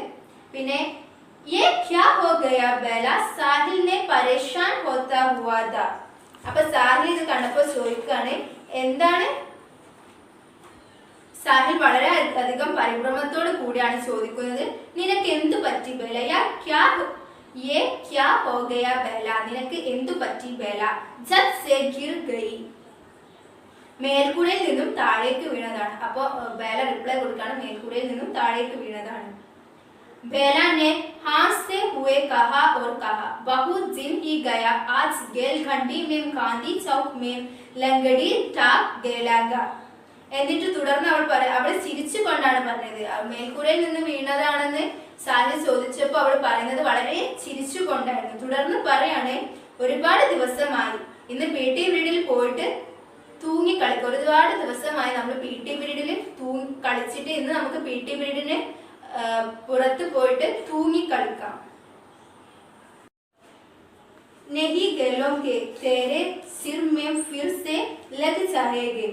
A: പിന്നെ ये क्या हो गया बेला, साहिल ने परेशान होता हुआ था. അപ്പൊ സാഹിൽ ഇത് കണ്ടപ്പോൾ ചോദിക്കാണ് എന്താണ്. സാഹിൽ വളരെ അധികം പരിഭ്രമത്തോട് കൂടിയാണ് ചോദിക്കുന്നത്, നിനക്ക് എന്തു പറ്റി ബേല? ये क्या हो गया बेला, നിനക്ക് എന്തു പറ്റി ബേല? जब से गिर गई, മേൽക്കൂരയിൽ നിന്നും താഴേക്ക് വീണതാണ്. അപ്പൊ ബേല റിപ്ലൈ കൊടുക്കാണ്, മേൽക്കൂരയിൽ നിന്നും താഴേക്ക് വീണതാണ്. बेला ने हाथ से हुए कहा और कहा, बहुत दिन ही गया, आज गेल घंटी में गांधी चौक में लंगड़ी टाक गेलागा. എന്നിട്ട് തുടർന്ന് അവൾ ചിരിച്ചുകൊണ്ടാണ് പറഞ്ഞത്. മേൽക്കൂരയിൽ നിന്ന് വീണതാണെന്ന് സാഹിൽ ചോദിച്ചപ്പോൾ അവൾ പറയുന്നത് വളരെ ചിരിച്ചുകൊണ്ടായിരുന്നു. തുടർന്ന് പറയാണ്, ഒരുപാട് ദിവസമായി ഇന്ന് PT പീരീഡിൽ പോയിട്ട് തൂങ്ങിക്കളിക്കുക. ഒരുപാട് ദിവസമായി നമ്മൾ PT പീരീഡിൽ കളിച്ചിട്ട് ഇന്ന് നമുക്ക് PT പീരീഡിന് പുറത്ത് പോയിട്ട് തൂങ്ങിക്കളിക്കാം. नहीं गेलोगे तेरे सिर में फिर से लग जाएगी.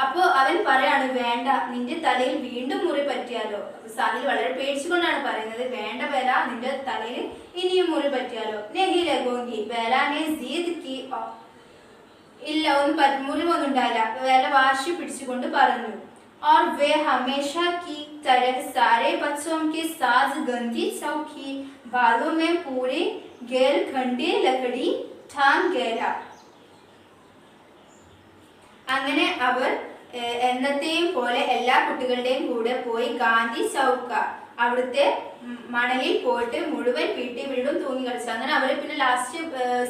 A: അപ്പോ അവൻ പറയാണ്, വേണ്ട, നിന്റെ തലയിൽ വീണ്ടും മുറി പറ്റിയാലോ. സാഹിൽ വളരെ പേടിച്ചുകൊണ്ടാണ് പറയുന്നത്, വേണ്ട ബേല, നിന്റെ തലയിൽ ഇനിയും മുറി പറ്റിയാലോ. नहीं लगोगी, बेला ने जिद की. ഇല്ല, മുറിവൊന്നും ഉണ്ടായില്ല. ബേല വാശി പിടിച്ചുകൊണ്ട് പറഞ്ഞു. और वे हमेशा की तरह सारे बच्चों के साथ गंदी चौकी बालों में पूरे गेल खंडे लकड़ी ठान गया. അങ്ങനെ അവർ എന്നത്തെയും പോലെ എല്ലാ കുട്ടികളുടെയും കൂടെ പോയി ഗാന്ധി ചൗക്ക, അവിടുത്തെ മണലിൽ പോയിട്ട് മുഴുവൻ PT പീരീഡും തൂങ്ങി കളിച്ചു. അങ്ങനെ അവര് പിന്നെ ലാസ്റ്റ്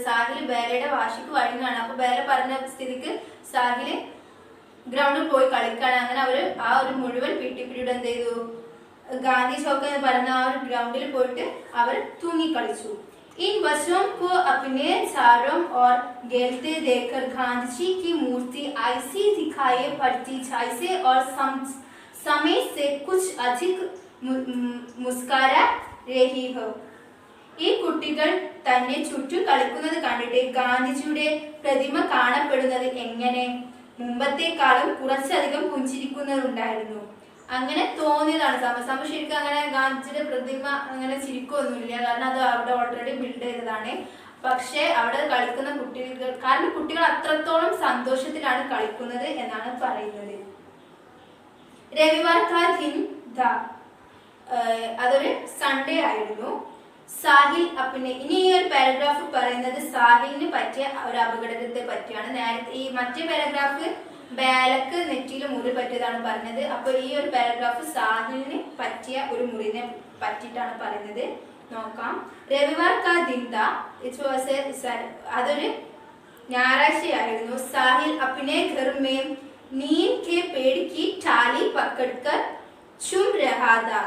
A: സാഹിൽ ബേലയുടെ വാശിക്ക് വഴങ്ങുകയാണ്. അപ്പൊ ബേല പറഞ്ഞ സ്ഥിതിക്ക് സാഹില് ഗ്രൗണ്ടിൽ പോയി കളിക്കാണ്. അങ്ങനെ അവര് ആ ഒരു മുഴുവൻ PT പീരീഡ് എന്ത് ചെയ്തു, ഗാന്ധി ചൗക്ക് എന്ന് പറയുന്ന ആ ഒരു ഗ്രൗണ്ടിൽ പോയിട്ട് അവർ തൂങ്ങി കളിച്ചു. इन बच्चों को अपने चारों ओर खेलते देखकर गांधी जी की मूर्ति ऐसी दिखाई पड़ती जैसे और समय से कुछ अधिक मुस्कुरा रही हो. ഈ കുട്ടികൾ തന്നെ ചുറ്റും കളിക്കുന്നത് കണ്ടിട്ട് ഗാന്ധിജിയുടെ പ്രതിമ കാണപ്പെടുന്നത് എങ്ങനെ? മുമ്പത്തെക്കാളും കുറച്ചധികം പുഞ്ചിരിക്കുന്നതുണ്ടായിരുന്നു. അങ്ങനെ തോന്നിയതാണ്. സമ ശരിക്കും അങ്ങനെ ഗാന്ധിജിയുടെ പ്രതിമ അങ്ങനെ ചിരിക്കൊന്നുമില്ല, കാരണം അത് അവിടെ ഓൾറെഡി ബിൽഡ് ചെയ്തതാണ്. പക്ഷെ അവിടെ കളിക്കുന്ന കുട്ടികൾ, കാരണം കുട്ടികൾ അത്രത്തോളം സന്തോഷത്തിലാണ് കളിക്കുന്നത് എന്നാണ് പറയുന്നത്. രവിവാർ കാ ദിൻ ഥാ, അതൊരു സൺഡേ ആയിരുന്നു. സാഹിൽ അപ്പിനെ, ഇനി ഈ ഒരു പാരഗ്രാഫ് പറയുന്നത് സാഹിലിന് പറ്റിയ ഒരു അപകടത്തെ പറ്റിയാണ്. നേരത്തെ ഈ മറ്റേ പാരഗ്രാഫ് ബേലക്ക് നെറ്റിയിൽ മുറി പറ്റിയതാണ് പറഞ്ഞത്. അപ്പൊ ഈ ഒരു പാരഗ്രാഫ് സാഹിലിന് പറ്റിയ ഒരു മുറിനെ പറ്റിയിട്ടാണ് പറയുന്നത്. നോക്കാം. രവിവാർ കാ ദിൻ ഥാ, അതൊരു ഞായറാഴ്ചയായിരുന്നു. സാഹിൽ അപ്പിനെ ഘർ മേ नीम के पेड़ की टाली पकड़कर चुम रहा था.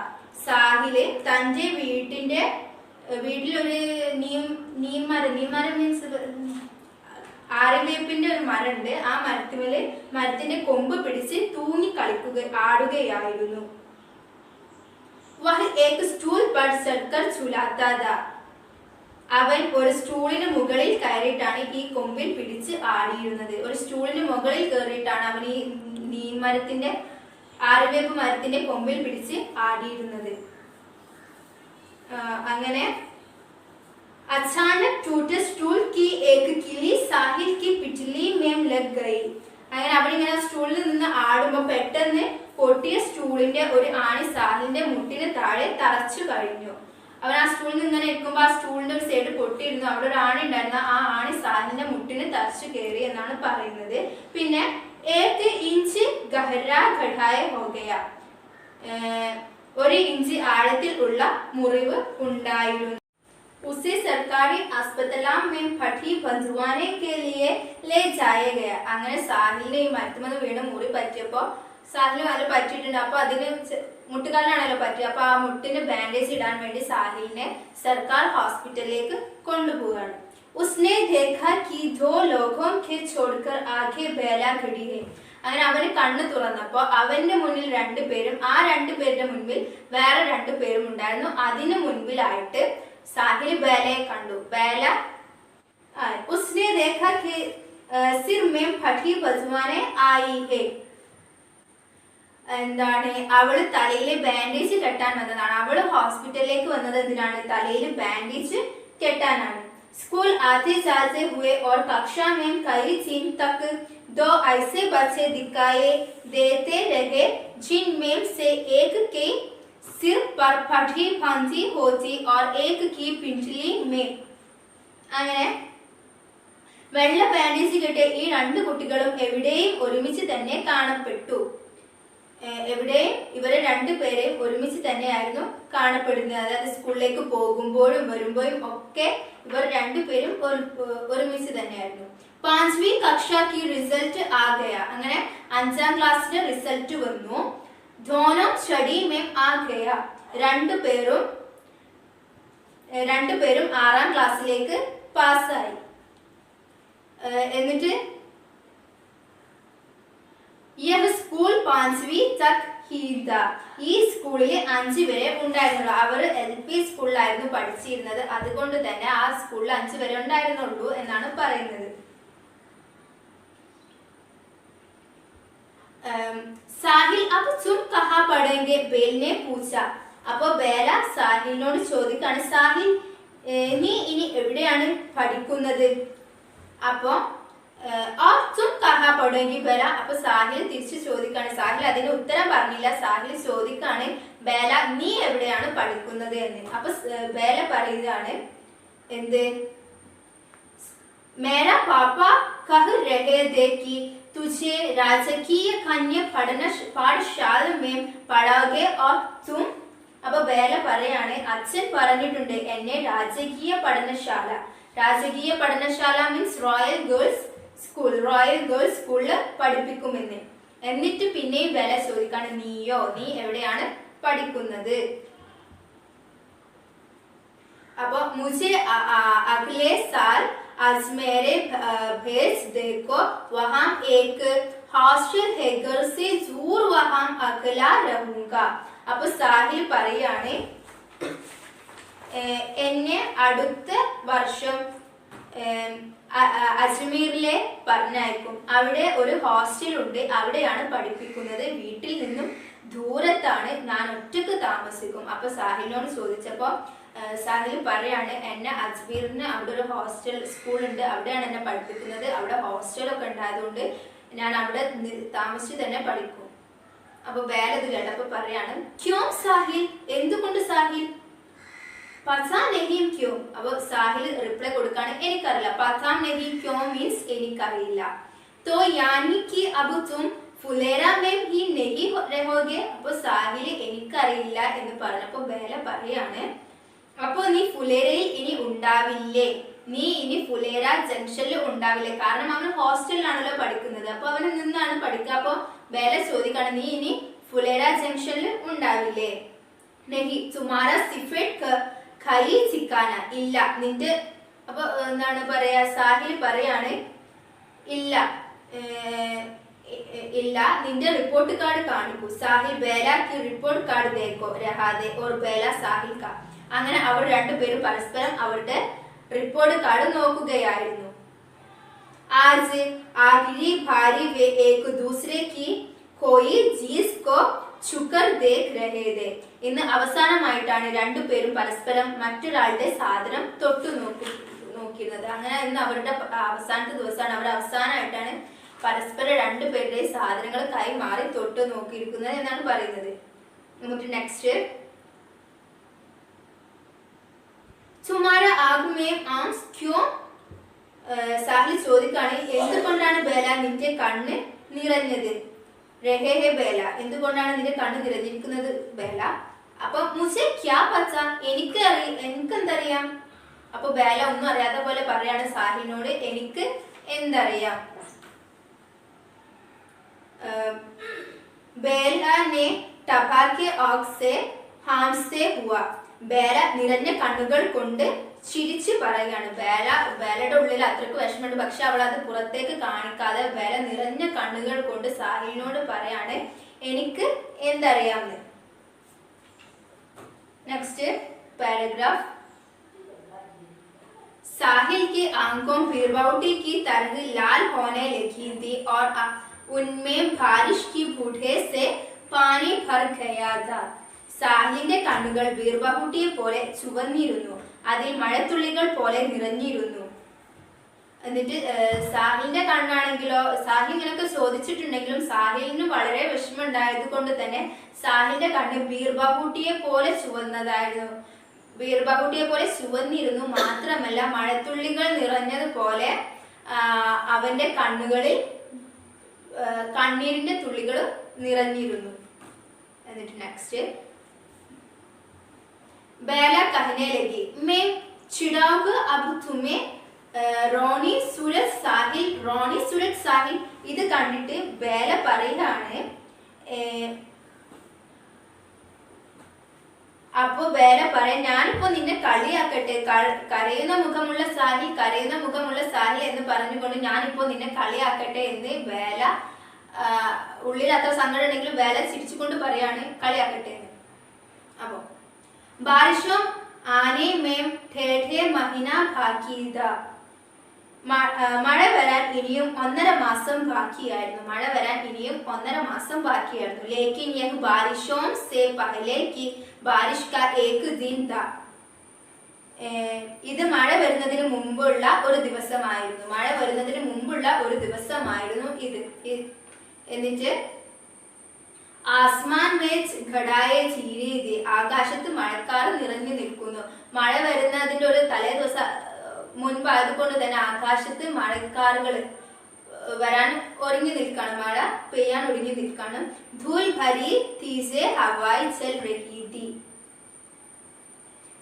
A: സാഹില് തന്റെ വീട്ടിലൊരു നീമരം മീൻസ് ആര്യവേപ്പിന്റെ ഒരു മരമുണ്ട്. ആ മരത്തിന്റെ കൊമ്പ് പിടിച്ച് തൂങ്ങി ആടുകയായിരുന്നു. വഹ് ഏക് സ്റ്റൂൾ पर चढ़कर झुलाता था. അവൻ ഒരു സ്റ്റൂളിന് മുകളിൽ കയറിയിട്ടാണ് ഈ കൊമ്പിൽ പിടിച്ച് ആടിയിരുന്നത്. ഒരു സ്റ്റൂളിന് മുകളിൽ കയറിയിട്ടാണ് അവൻ ഈ നീമരത്തിന്റെ ആര്യവേപ്പ് മരത്തിന്റെ കൊമ്പിൽ പിടിച്ച് ആടിയിരുന്നത്. അങ്ങനെ അച്ചാനക് ടൂटे स्टूल की एक किली साहिल की पिटली में लग गई. അങ്ങനെ അവനിങ്ങനെ സ്റ്റൂളിൽ നിന്ന് ആടുമ്പോൾ പെട്ടെന്ന് പൊട്ടിയ സ്റ്റൂളിന്റെ ഒരു ആണി സാഹിലിന്റെ മുട്ടിന് താഴെ തറച്ചു കഴിഞ്ഞു. അവൻ ആ സ്റ്റൂളിൽ നിന്ന് ഇങ്ങനെ ഇരിക്കുമ്പോൾ ആ സ്റ്റൂളിന്റെ ഒരു സൈഡ് പൊട്ടിയിരുന്നു. അവിടെ ഒരു ആണി ഉണ്ടായിരുന്നു. ആ ആണി സാഹിലിന്റെ മുട്ടിന് തറച്ചു കയറി എന്നാണ് പറയുന്നത്. പിന്നെ ഏക് ഇഞ്ച് ഗഹര ഘടായ ഹോ ഗയ, 1 ഇഞ്ച് ആഴത്തിൽ ഉള്ള മുറിവ് ഉണ്ടായിരുന്നു. उसे सरकारी अस्पताल में फटी बंधुआने के लिए ले जाया गया. അങ്ങനെ സാഹിലിന് ഈ മരത്തുമെന്ന് വീണ മുറി പറ്റിയപ്പോ സാഹിലിന് നല്ല പറ്റിയിട്ടുണ്ട്. അപ്പൊ അതിന് മുട്ടുകാലിനാണല്ലോ പറ്റിയത്. അപ്പൊ ആ മുട്ടിന് ബാൻഡേജ് ഇടാൻ വേണ്ടി സാഹിലിനെ സർക്കാർ ഹോസ്പിറ്റലിലേക്ക് കൊണ്ടുപോവുകയാണ്. उसने देखा कि 2 लोगों के छोड़कर आगे बेला खड़ी है. അങ്ങനെ അവന് കണ്ണു തുറന്നപ്പോ അവന്റെ മുന്നിൽ 2 പേരും ആ 2 പേരുടെ മുൻപിൽ വേറെ 2 പേരും ഉണ്ടായിരുന്നു. അതിനു മുൻപിലായിട്ട് സാഹിൽ ബേലയെ കണ്ടു. ബേല उसने देखा कि सिर में फटी बजवाने आई है. എന്താണ്, അവള് തലയില് ബാൻഡേജ് കെട്ടാൻ വന്നതാണ്. അവള് ഹോസ്പിറ്റലിലേക്ക് വന്നത് എന്തിനാണ്? തലയിൽ ബാൻഡേജ് കെട്ടാനാണ്. स्कूल आते जाते हुए और कक्षा में कई दिन तक 2 ऐसे बच्चे दिखाई देते रहे जिनमें से एक के सिर पर फटी फांसी होती और एक की पिंजली में. അങ്ങനെ വെള്ള ബാൻഡേജ് കെട്ടിയ ഈ 2 കുട്ടികളും എവിടെയും ഒരുമിച്ച് തന്നെ കാണപ്പെട്ടു. എവിടെയും ഇവരെ 2 പേരെയും ഒരുമിച്ച് തന്നെയായിരുന്നു കാണപ്പെടുന്നത്. അതായത് സ്കൂളിലേക്ക് പോകുമ്പോഴും വരുമ്പോഴും ഒക്കെ ഇവർ 2 പേരും ഒരുമിച്ച് തന്നെയായിരുന്നു. 5वीं कक्षा की रिजल्ट आ गया. അങ്ങനെ 5ാം ക്ലാസ്സിന്റെ റിസൾട്ട് വന്നു. दोनों स्टडी में आ गया. 2 പേരും 6ാം ക്ലാസ്സിലേക്ക് പാസ്സായി. എന്നിട്ട് यह स्कूल 5वीं तक ही था. ഈ സ്കൂളിൽ 5 വരെ ഉണ്ടായിരുന്നുള്ളൂ. അവർ LP സ്കൂളിലായിരുന്നു പഠിച്ചിരുന്നത്. അതുകൊണ്ട് തന്നെ ആ സ്കൂളിൽ 5 വരെ ഉണ്ടായിരുന്നുള്ളൂ എന്നാണ് പറയുന്നത്. സാഹിൽ അബ് തും കഹാ പഠേംഗെ ബേലിനെ പൂച്ച. അപ്പൊ ബേല സാഹിലിനോട് ചോദിക്കാണ്, സാഹിൽ നീ ഇനി എവിടെയാണ് പഠിക്കുന്നത്? അപ്പൊ തും കഹാ പഠേംഗി ബേല. അപ്പൊ സാഹിൽ തിരിച്ചു ചോദിക്കാണ്. സാഹിൽ അതിന് ഉത്തരം പറഞ്ഞില്ല. സാഹിൽ ചോദിക്കാണ്, ബേല നീ എവിടെയാണ് പഠിക്കുന്നത് എന്ന്. അപ്പൊ ബേല പറയുകയാണ്, എന്ത്, മേരാ പാപ്പ കഹ് രഹേ ദേ കി तुझे राजकीय कन्या पाठशाला में पढ़ाओगे और तुम. അപ്പൊ ബേല പറയാണ്, അച്ഛൻ പറഞ്ഞിട്ടുണ്ട് എന്നെ രാജകീയ പഠനശാല മീൻസ് റോയൽ ഗേൾസ് സ്കൂളിൽ പഠിപ്പിക്കുമെന്ന്. എന്നിട്ട് പിന്നെയും ബേല ചോദിക്കാണ്, നീ എവിടെയാണ് പഠിക്കുന്നത്? അപ്പൊ മുझे अगले साल अजमेरे भेज देखो, वहां एक हॉस्टल है, घर से दूर, वहां अकेला रहूंगा. അപ്പൊ സാഹിൽ പറയാണ്, എന്നെ അടുത്ത വർഷം അജ്മീറിലെ പറഞ്ഞയക്കും. അവിടെ ഒരു ഹോസ്റ്റൽ ഉണ്ട്, അവിടെയാണ് പഠിപ്പിക്കുന്നത്. വീട്ടിൽ നിന്നും ദൂരത്താണ്, ഞാൻ ഒറ്റക്ക് താമസിക്കും. അപ്പൊ സാഹിലിനോട് ചോദിച്ചപ്പോ സാഹിൽ പറയാണ്, എന്നെ അജ്മീറിന് അവിടെ ഒരു ഹോസ്റ്റൽ സ്കൂൾ ഉണ്ട്, അവിടെയാണ് എന്നെ പഠിപ്പിക്കുന്നത്. അവിടെ ഹോസ്റ്റലൊക്കെ ഉണ്ടായതുകൊണ്ട് ഞാൻ അവിടെ താമസിച്ച് തന്നെ പഠിക്കും. അപ്പൊ വേലത് കേട്ടപ്പോ പറയാണ്, ക്യോം സാഹിൽ, എന്തുകൊണ്ട് സാഹിൽ? പത്താ നെഹിം ക്യോം. അപ്പൊ സാഹിൽ റിപ്ലൈ കൊടുക്കാണ്, എനിക്കറിയില്ല. പത്താ നെഹിം ക്യോം മീൻസ് എനിക്കറിയില്ല. तो यानी कि अब तुम ഫുലേര में ही नहीं रहोगे. അപ്പൊ സാഹില് എനിക്കറിയില്ല എന്ന് പറഞ്ഞപ്പോ വേല പറയാണ്, അപ്പൊ നീ ഫുലേരയിൽ ഇനി ഉണ്ടാവില്ലേ? നീ ഇനി ഫുലേര ജംഗ്ഷനിൽ ഉണ്ടാവില്ലേ? കാരണം അവൻ ഹോസ്റ്റലിലാണല്ലോ പഠിക്കുന്നത്, അപ്പൊ അവന് നിന്നാണ് പഠിക്കുക. അപ്പൊ വേല ചോദിക്കാണ്, നീ ഇനി ഫുലേര ജംഗ്ഷനിൽ ഉണ്ടാവില്ലേ? നെഹി തുമാര സിഫേറ്റ് ഖൈ ചിക്കാന. ഇല്ല നിന്റെ. അപ്പൊ എന്താണ് പറയാ, സാഹിൽ പറയാണ്, ഇല്ല ഇല്ല നിന്റെ റിപ്പോർട്ട് കാർഡ് കാണിക്കൂ. സാഹിൽ ബേലക്ക് റിപ്പോർട്ട് കാർഡ് ദേക്കോ രഹാദെ ഓർ ബേല സാഹിൽ കാ. അങ്ങനെ അവർ രണ്ടുപേരും പരസ്പരം അവരുടെ റിപ്പോർട്ട് കാർഡ് നോക്കുകയായിരുന്നു. ആജ് ആഖിരി ഭാരി വേ ഏക് ദൂസരെ കി കോയി ചീസ് കോ ചുക്കർ ദേഖ് രഹേ थे. ഇന്ന് അവസാനമായിട്ടാണ് രണ്ടുപേരും പരസ്പരം മറ്റൊരാളുടെ സാധനം തൊട്ടു നോക്കിയിരുന്നത്. അങ്ങനെ ഇന്ന് അവരുടെ അവസാനത്തെ ദിവസമാണ്. അവർ അവസാനമായിട്ടാണ് പരസ്പരം രണ്ടുപേരുടെ സാധനങ്ങൾ കൈമാറി തൊട്ട് നോക്കിയിരിക്കുന്നത് എന്നാണ് പറയുന്നത്. നമുക്ക് നെക്സ്റ്റ്, തുമാര ആഗ് മേ ആംസ് ക്യോം. സാഹിൽ ചോദിക്കാണ്, എന്തുകൊണ്ടാണ് ബേല നിന്റെ കണ്ണ് നിറഞ്ഞത്? രഹേ ഹേ ബേല, എന്തുകൊണ്ടാണ് നിന്റെ കണ്ണ് നിറഞ്ഞിരിക്കുന്നത് ബേല? അപ്പൊ മുസേ ക്യാ പച്ച, എനിക്കെന്തറിയാം? അപ്പൊ ബേല ഒന്നും അറിയാത്ത പോലെ പറയാണ് സാഹിലിനോട്, എനിക്ക് എന്തറിയാം? बेला ने टपा के आग से हाँफते हुआ. ബേല നിറഞ്ഞ കണ്ണുകൾ കൊണ്ട് ചിരിച്ചു പറയുകയാണ്. ബേലയുടെ ഉള്ളിൽ അത്രക്ക് വിഷമമുണ്ട്, പക്ഷെ അവൾ അത് പുറത്തേക്ക് കാണിക്കാതെ ബേല നിറഞ്ഞ കണ്ണുകൾ കൊണ്ട് സാഹിലിനോട് പറയാണ്, എനിക്ക് എന്തറിയാമെന്ന്. Next paragraph. साहिल की आंखों बीरबाउटी की तरह लाल होने लगी थी और उनमें बारिश की बूंदों से पानी भर गया था. സാഹിലിന്റെ കണ്ണുകൾ ബീർബഹുട്ടിയെ പോലെ ചുവന്നിരുന്നു, അതിൽ മഴത്തുള്ളികൾ പോലെ നിറഞ്ഞിരുന്നു. എന്നിട്ട് സാഹിലിന്റെ കണ്ണാണെങ്കിലോ, സാഹിൽ ഇങ്ങനൊക്കെ ചോദിച്ചിട്ടുണ്ടെങ്കിലും സാഹിലിന് വളരെ വിഷമം ഉണ്ടായത് കൊണ്ട് തന്നെ സാഹിലിന്റെ കണ്ണ് ബീർബഹുട്ടിയെ പോലെ ചുവന്നതായിരുന്നു. ബീർബഹുട്ടിയെ പോലെ ചുവന്നിരുന്നു. മാത്രമല്ല മഴത്തുള്ളികൾ നിറഞ്ഞതുപോലെ അവന്റെ കണ്ണുകളിൽ കണ്ണീരിന്റെ തുള്ളികൾ നിറഞ്ഞിരുന്നു. എന്നിട്ട് നെക്സ്റ്റ്, ബേല कहने लगी, मैं चिढ़ाऊंगा अब तुम्हें റോണി സൂരജ് സാഹിൽ. റോണി സൂരജ് സാഹിൽ ഇത് കണ്ടിട്ട് ബേല പറയുകയാണ്, അപ്പൊ ബേല പറയാൻ, ഞാനിപ്പോ നിന്നെ കളിയാക്കട്ടെ, കരയുന്ന മുഖമുള്ള സാഹിൽ എന്ന് പറഞ്ഞുകൊണ്ട് ഞാനിപ്പോ നിന്നെ കളിയാക്കട്ടെ എന്ന് ബേല, ഉള്ളിൽ അത്ര സങ്കടം ഉണ്ടെങ്കിലും ബേല ചിരിച്ചുകൊണ്ട് പറയാണ് കളിയാക്കട്ടെ എന്ന്. അപ്പൊ ബാരിഷോം ആനെ മേം ഠേഠേ മഹിന ബാക്കിത. മഴ വരാൻ ഇനിയും 1.5 മാസം ബാക്കിയായിരുന്നു. ലേക്കിൻ യഹ് ബാരിഷോം സേ പഹലെ കി ബാരിഷ് കാ ഏക് ദിൻ താ. ഇത് മഴ വരുന്നതിന് മുമ്പുള്ള ഒരു ദിവസമായിരുന്നു ഇത്. എന്നിട്ട് ആസ്മാൻ മേച്ച് ഘടായെ ചീരീതി, ആകാശത്ത് മഴക്കാർ നിറഞ്ഞു നിൽക്കുന്നു. മഴ വരുന്നതിന്റെ ഒരു തലേ ദിവസം മുൻപായതുകൊണ്ട് തന്നെ ആകാശത്ത് മഴക്കാറുകൾ വരാൻ ഒരുങ്ങി നിൽക്കാണ്, മഴ പെയ്യാൻ ഒരുങ്ങി നിൽക്കാണ്. ധൂൽ ഭരി തീസെ ഹവായി ചൽ രഹി തി.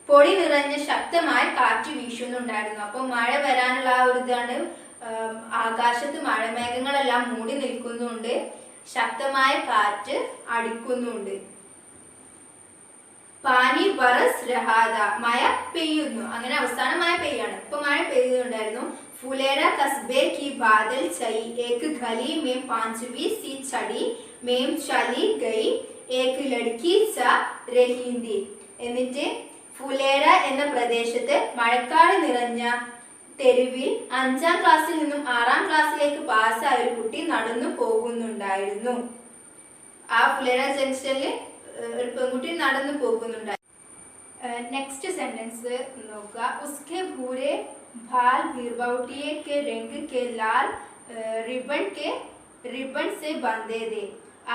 A: പൊടി നിറഞ്ഞ ശക്തമായ കാറ്റ് വീശുന്നുണ്ടായിരുന്നു. അപ്പൊ മഴ വരാനുള്ള ആ ഒരു ഇതാണ്, ആകാശത്ത് മഴമേഘങ്ങളെല്ലാം മൂടി നിൽക്കുന്നുണ്ട്, ശക്തമായ കാറ്റ് അടിക്കുന്നുണ്ട്. പാനി ബറസ് രഹാദ, മഴ പെയ്യുന്നു. അങ്ങനെ അവസാനം മഴ പെയ്യാണ്. ഇപ്പൊ മഴ പെയ്യുന്നുണ്ടായിരുന്നു. ഫുലേര കസ്ബെ കി ബാദൽ ചൈ ഏക് ഗലി में 5वीं सी छड़ी में चली गई एक लड़की सा रही थी. എന്നിട്ട് ഫുലേര എന്ന പ്രദേശത്ത് മഴക്കാട് നിറഞ്ഞ തെരുവിൽ 5ാം ക്ലാസ്സിൽ നിന്നും 6ാം ക്ലാസ്സിലേക്ക് പാസ്സായ ഒരു കുട്ടി നടന്നു പോകുന്നുണ്ടായിരുന്നു. ആ ഫുലേര ജംഗ്ഷനിൽ ഒരു പെൺകുട്ടി നടന്നു പോകുന്നുണ്ടായിരുന്നു. നെക്സ്റ്റ് സെന്റൻസ് നോക്കുക. ഉസ്കെ ഭൂരെ ബാൽ ബീർബൗട്ടിയെ കെ രംഗ് കെ ലാൽ റിബൺ സെ ബന്ധേ ദേ.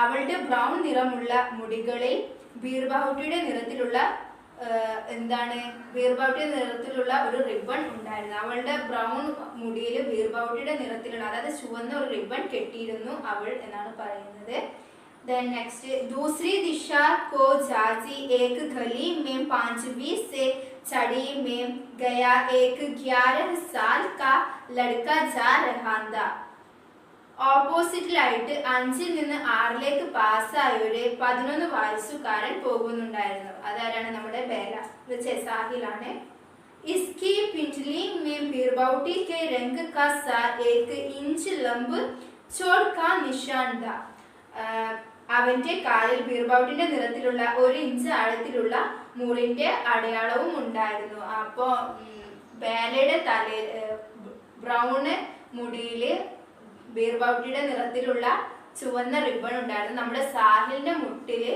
A: അവളുടെ ബ്രൗൺ നിറമുള്ള മുടികളിൽ ബീർബൗട്ടിയുടെ നിറത്തിലുള്ള ബീർബൗട്ടിയുടെ നിറത്തിലുള്ള ഒരു റിബൺ ഉണ്ടായിരുന്നു. അവളുടെ ബ്രൗൺ മുടിയിൽ ബീർബൗട്ടിയുടെ നിറത്തിലുള്ള, അതായത് ചുവന്ന ഒരു റിബൺ കെട്ടിയിരുന്നു അവൾ എന്നാണ് പറയുന്നത്. Then next, दूसरी दिशा को जाती एक गली में 5वीं से चढ़ी में गया एक 11 साल का लड़का जा रहा था. ഓപ്പോസിറ്റിലായിട്ട് 5ൽ നിന്ന് 6ലേക്ക് പാസ്സായ ഒരു 11 വയസ്സുകാരൻ പോകുന്നുണ്ടായിരുന്നു. അതാരാണ്? നമ്മുടെ ബേല സാഹിലാണ്. इसकी पिंडली में बीरबौटी के रंग का सा 1 इंच लंब चोट का निशान था. അവന്റെ കാലിൽ ബീർബൗട്ടിന്റെ നിറത്തിലുള്ള 1 ഇഞ്ച് ആഴത്തിലുള്ള മുറിന്റെ അടയാളവും ഉണ്ടായിരുന്നു. അപ്പോ ബേലയുടെ തലയിൽ ബ്രൗണ് മുടിയില് ബീർബൗട്ടിയുടെ നിറത്തിലുള്ള ചുവന്ന റിബൺ ഉണ്ടായിരുന്നു. നമ്മുടെ സാഹിലിന്റെ മുട്ടില്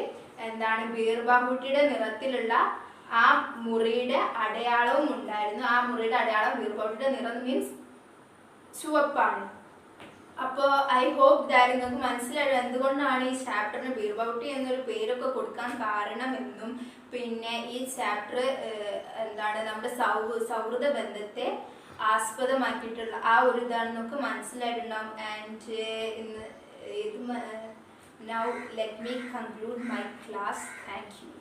A: ബീർബൗട്ടിയുടെ നിറത്തിലുള്ള ആ മുറിയുടെ അടയാളവും ഉണ്ടായിരുന്നു. ആ മുറിയുടെ അടയാളം ബീർബൗട്ടിയുടെ നിറം മീൻസ് ചുവപ്പാണ്. അപ്പോൾ ഐ ഹോപ്പ് ദാറ്റ് നിങ്ങൾക്ക് മനസ്സിലായത് എന്തുകൊണ്ടാണ് ഈ ചാപ്റ്ററിന് ബീർബൗട്ടി എന്നൊരു പേരൊക്കെ കൊടുക്കാൻ കാരണമെന്നും പിന്നെ ഈ ചാപ്റ്റർ നമ്മുടെ സൗഹൃദ ബന്ധത്തെ ആസ്പദമാക്കിയിട്ടുള്ള ആ ഒരു ഇതാണെന്നൊക്കെ മനസ്സിലായിട്ടുണ്ടാവും. And now let me conclude my class. Thank you.